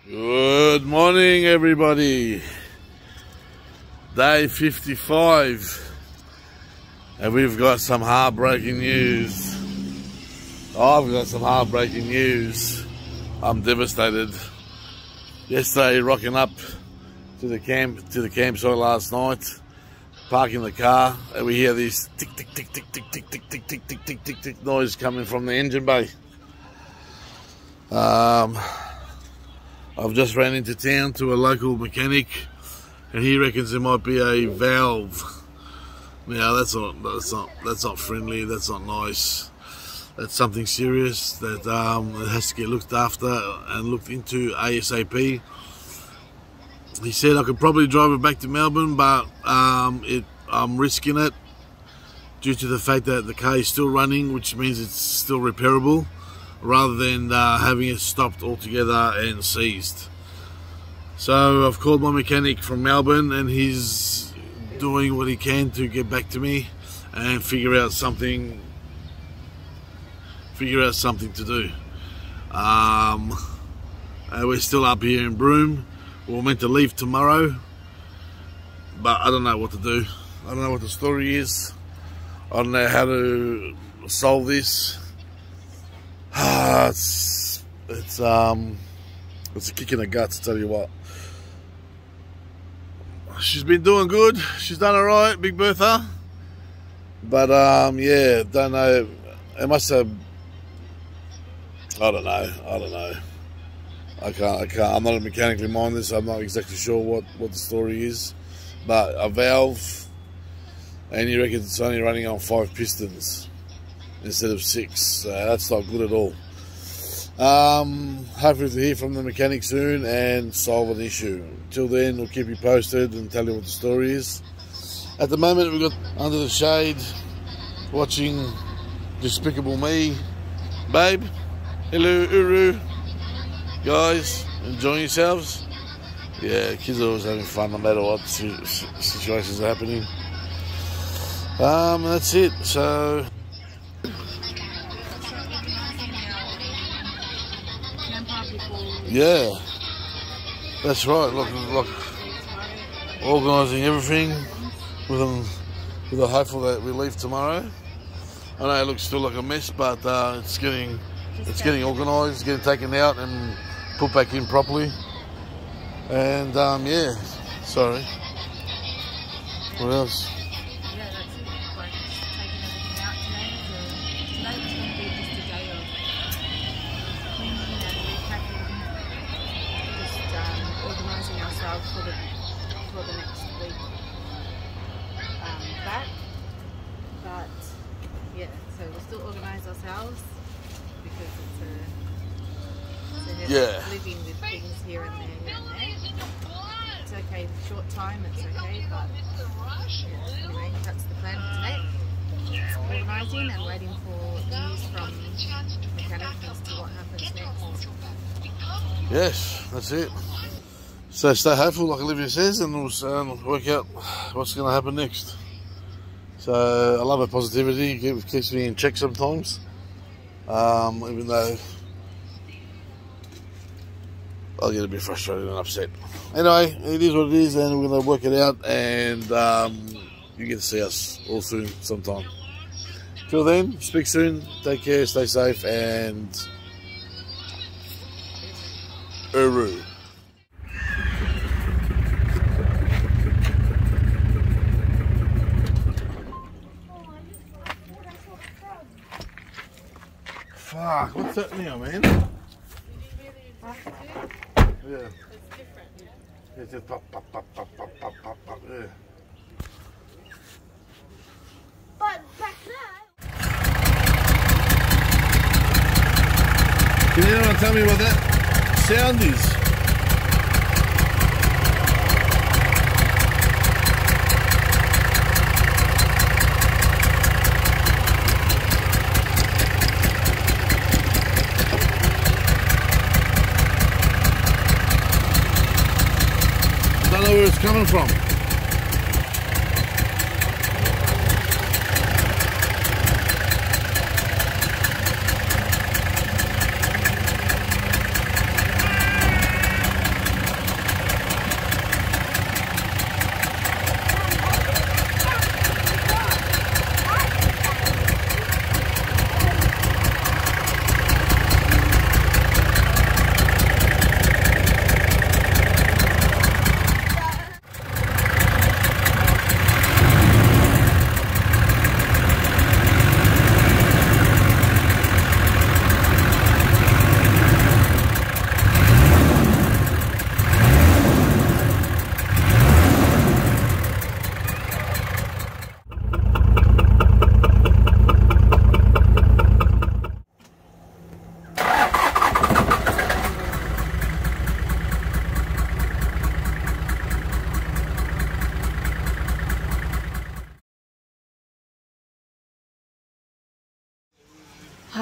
Good morning, everybody. Day 55, and we've got some heartbreaking news. I've got some heartbreaking news. I'm devastated. Yesterday, rocking up to the campsite last night, parking the car, and we hear this tick tick tick tick tick tick tick tick tick tick tick tick tick noise coming from the engine bay. I've just ran into town to a local mechanic, and he reckons there might be a valve. Now that's not friendly. That's not nice. That's something serious that it has to get looked after and looked into ASAP. He said I could probably drive it back to Melbourne, but I'm risking it due to the fact that the car is still running, which means it's still repairable, rather than having it stopped altogether and seized. So I've called my mechanic from Melbourne, and he's doing what he can to get back to me and figure out something to do. And we're still up here in Broome. We're meant to leave tomorrow, but I don't know what to do. I don't know what the story is. I don't know how to solve this. It's a kick in the guts, to tell you what. She's been doing good. She's done alright, Big Bertha. But yeah, don't know. It must have. I don't know. I can't. I'm not a mechanically minded, so I'm not exactly sure what the story is. But a valve, and you reckon it's only running on 5 pistons instead of 6. So that's not good at all. Hopefully to hear from the mechanic soon and solve an issue. Till then, we'll keep you posted and tell you what the story is. At the moment, we've got under the shade watching Despicable Me. Babe, hello, Uru. Guys, enjoying yourselves? Yeah, kids are always having fun no matter what situations are happening. That's it. So yeah, that's right. Look, organising everything with the hopeful that we leave tomorrow. I know it looks still like a mess, but it's getting organised, it's getting taken out and put back in properly. And yeah, sorry. What else? Yeah, that's it. Like taking everything out today. So today was going to be just a day of cleaning and repacking, just organising ourselves for the next week back. But yeah, so we'll still organise ourselves because it's a heavy living with things here and there. It's okay, short time, it's okay, but yeah, anyway, that's the plan for today. It's organising and waiting for news from mechanics as to what happens next. Yes, that's it. So stay hopeful, like Olivia says, and we'll work out what's going to happen next. So I love her positivity, it keeps me in check sometimes, even though I'll get a bit frustrated and upset. Anyway, it is what it is, and we're going to work it out, and you get to see us all soon sometime. Till then, speak soon, take care, stay safe, and Uru. Fuck, what's that now, man? Yeah. It's different. It's just pop, pop, pop, pop, pop, pop, pop, pop, yeah. But back then. Can anyone tell me what that sound is? I don't know where it's coming from.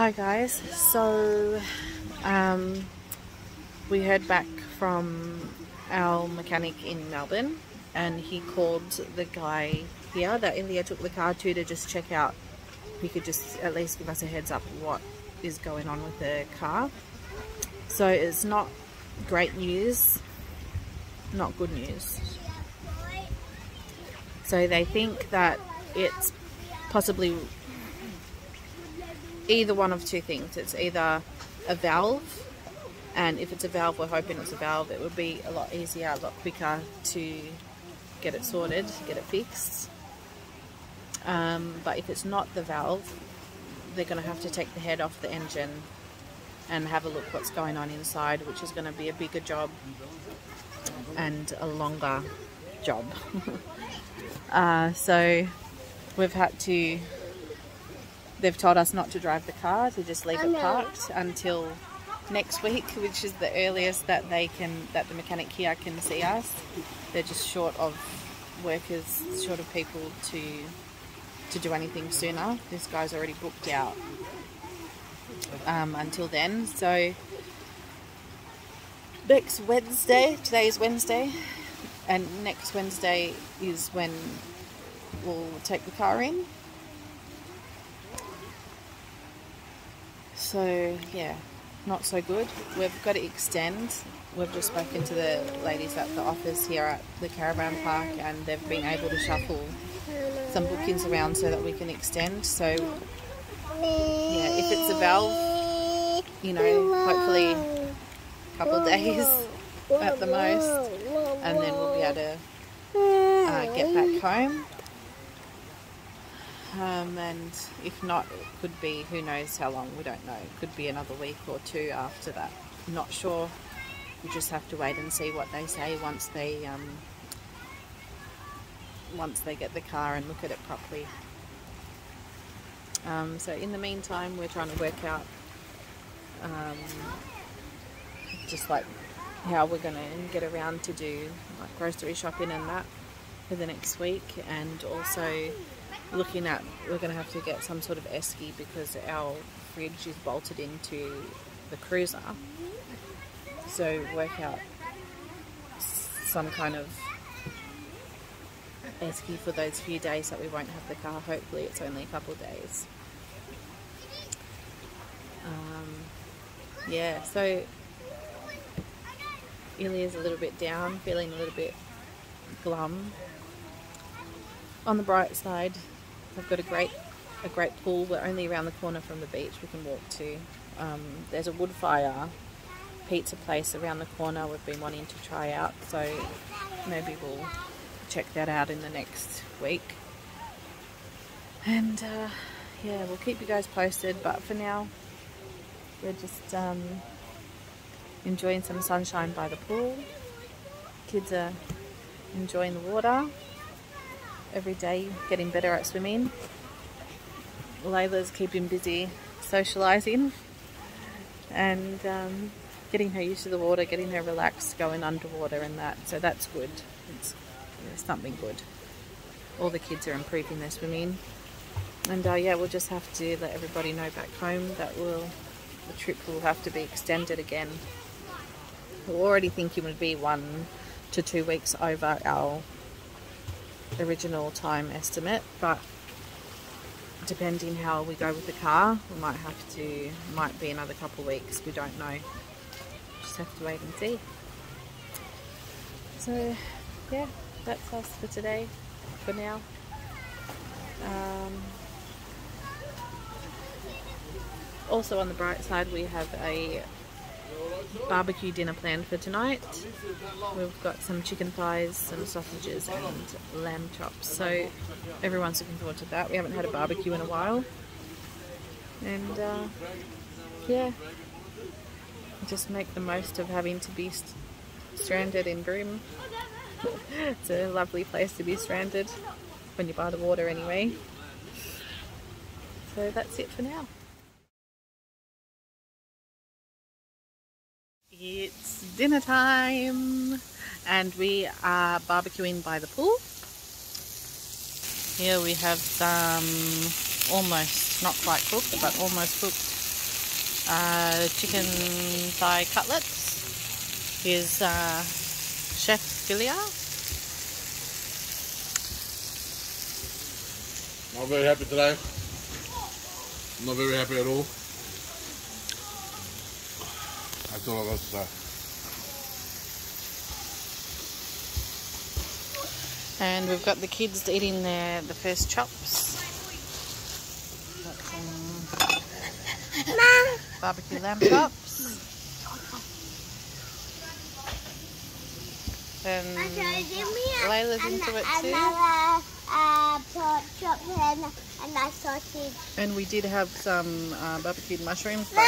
Hi guys, so we heard back from our mechanic in Melbourne, and he called the guy here that Ilya took the car to just check out. He could just at least give us a heads up what is going on with the car. So it's not great news, not good news. So they think that it's possibly either one of two things. It's either a valve, and if it's a valve, we're hoping it's a valve. It would be a lot easier, a lot quicker to get it sorted, get it fixed. But if it's not the valve, they're going to have to take the head off the engine and have a look what's going on inside, which is going to be a bigger job and a longer job. So we've had to, they've told us not to drive the car, to just leave it parked until next week, which is the earliest that they can, that the mechanic here can see us. They're just short of workers, short of people to do anything sooner. This guy's already booked out until then. So next Wednesday, today is Wednesday, and next Wednesday is when we'll take the car in. So yeah, not so good. We've got to extend. We've just spoken to the ladies at the office here at the caravan park, and they've been able to shuffle some bookings around so that we can extend. So yeah, if it's a valve, you know, hopefully a couple of days at the most, and then we'll be able to get back home. And if not, it could be, who knows how long, we don't know. It could be another week or two after that. I'm not sure. We just have to wait and see what they say once they get the car and look at it properly. So in the meantime, we're trying to work out just like how we're going to get around to do like grocery shopping and that for the next week, and also looking at, we're going to have to get some sort of esky because our fridge is bolted into the cruiser. So work out some kind of esky for those few days that we won't have the car. Hopefully it's only a couple of days. Yeah, so Ilya's a little bit down, feeling a little bit glum. On the bright side, I've got a great pool. We're only around the corner from the beach we can walk to. There's a wood fire pizza place around the corner we've been wanting to try out, so maybe we'll check that out in the next week. And yeah, we'll keep you guys posted, but for now we're just enjoying some sunshine by the pool. Kids are enjoying the water. Every day getting better at swimming. Layla's keeping busy socialising and getting her used to the water, getting her relaxed, going underwater and that. So that's good. It's something good. All the kids are improving their swimming. And yeah, we'll just have to let everybody know back home that the trip will have to be extended again. We're already thinking it would be 1 to 2 weeks over our original time estimate, but depending how we go with the car, we might be another couple of weeks. We don't know. Just have to wait and see. So yeah, that's us for today, for now. Also on the bright side, we have a barbecue dinner planned for tonight. We've got some chicken thighs, some sausages and lamb chops, so everyone's looking forward to that. We haven't had a barbecue in a while, and yeah, just make the most of having to be stranded in Broome. It's a lovely place to be stranded when you're by the water anyway. So that's it for now. It's dinner time and we are barbecuing by the pool. Here we have some almost, not quite cooked, but almost cooked chicken thigh cutlets. Here's Chef Philia. Not very happy today. Not very happy at all. That's all I've got to say. And we've got the kids eating the first chops. Got some barbecue lamb chops. And Layla's into it too. Pork chop and a sausage. And we did have some barbecued mushrooms, but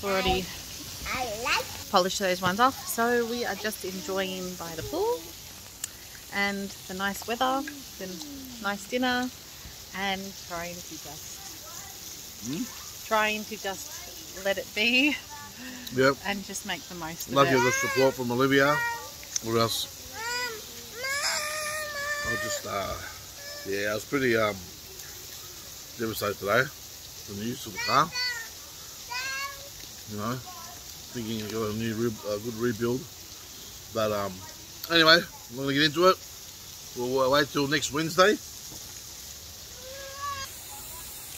already polished those ones off. So we are just enjoying by the pool and the nice weather, the nice dinner, and trying to just let it be. Yep. And just make the most of Lucky it. I got support from Olivia. What else? I just, yeah, I was pretty devastated today. The news of the car. You know, thinking I got a good rebuild. But anyway, I'm not going to get into it. We'll wait till next Wednesday.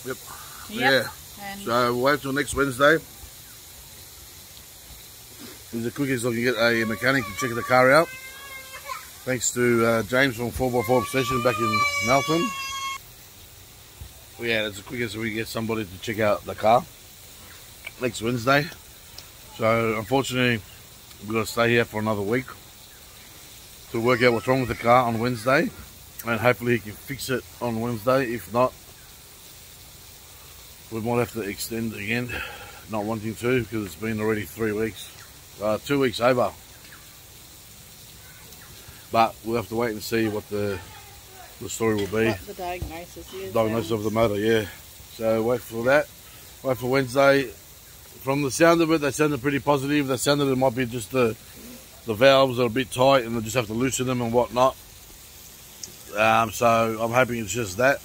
Yep. Yeah. And So we'll wait till next Wednesday. It's the quickest I can get a mechanic to check the car out. Thanks to James from 4x4 Obsession back in Melton. Well, yeah, it's the quickest we get somebody to check out the car next Wednesday. So unfortunately, we've got to stay here for another week to work out what's wrong with the car on Wednesday, and hopefully he can fix it on Wednesday. If not, we might have to extend again, not wanting to, because it's been already 3 weeks, 2 weeks over. But we'll have to wait and see what the story will be. what the diagnosis is. Diagnosis of the motor, yeah. So wait for that. Wait for Wednesday. From the sound of it, they sounded pretty positive. They sounded it might be just the valves are a bit tight and they just have to loosen them and whatnot. So I'm hoping it's just that.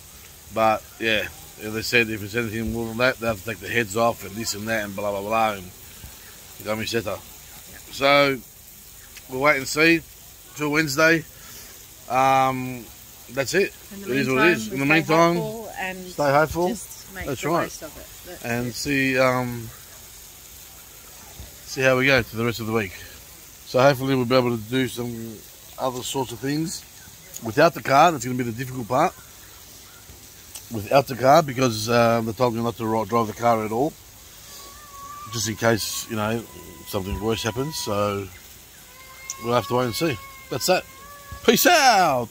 But yeah, they said if it's anything more than that, they have to take the heads off and this and that and blah blah blah and so we'll wait and see till Wednesday. That's it. It is what it is. In the meantime, stay hopeful. Just make That's the right. most of it. And see how we go for the rest of the week. So hopefully we'll be able to do some other sorts of things without the car. That's going to be the difficult part. Without the car, because they told me not to drive the car at all, just in case, you know, something worse happens. So we'll have to wait and see. That's that. Peace out.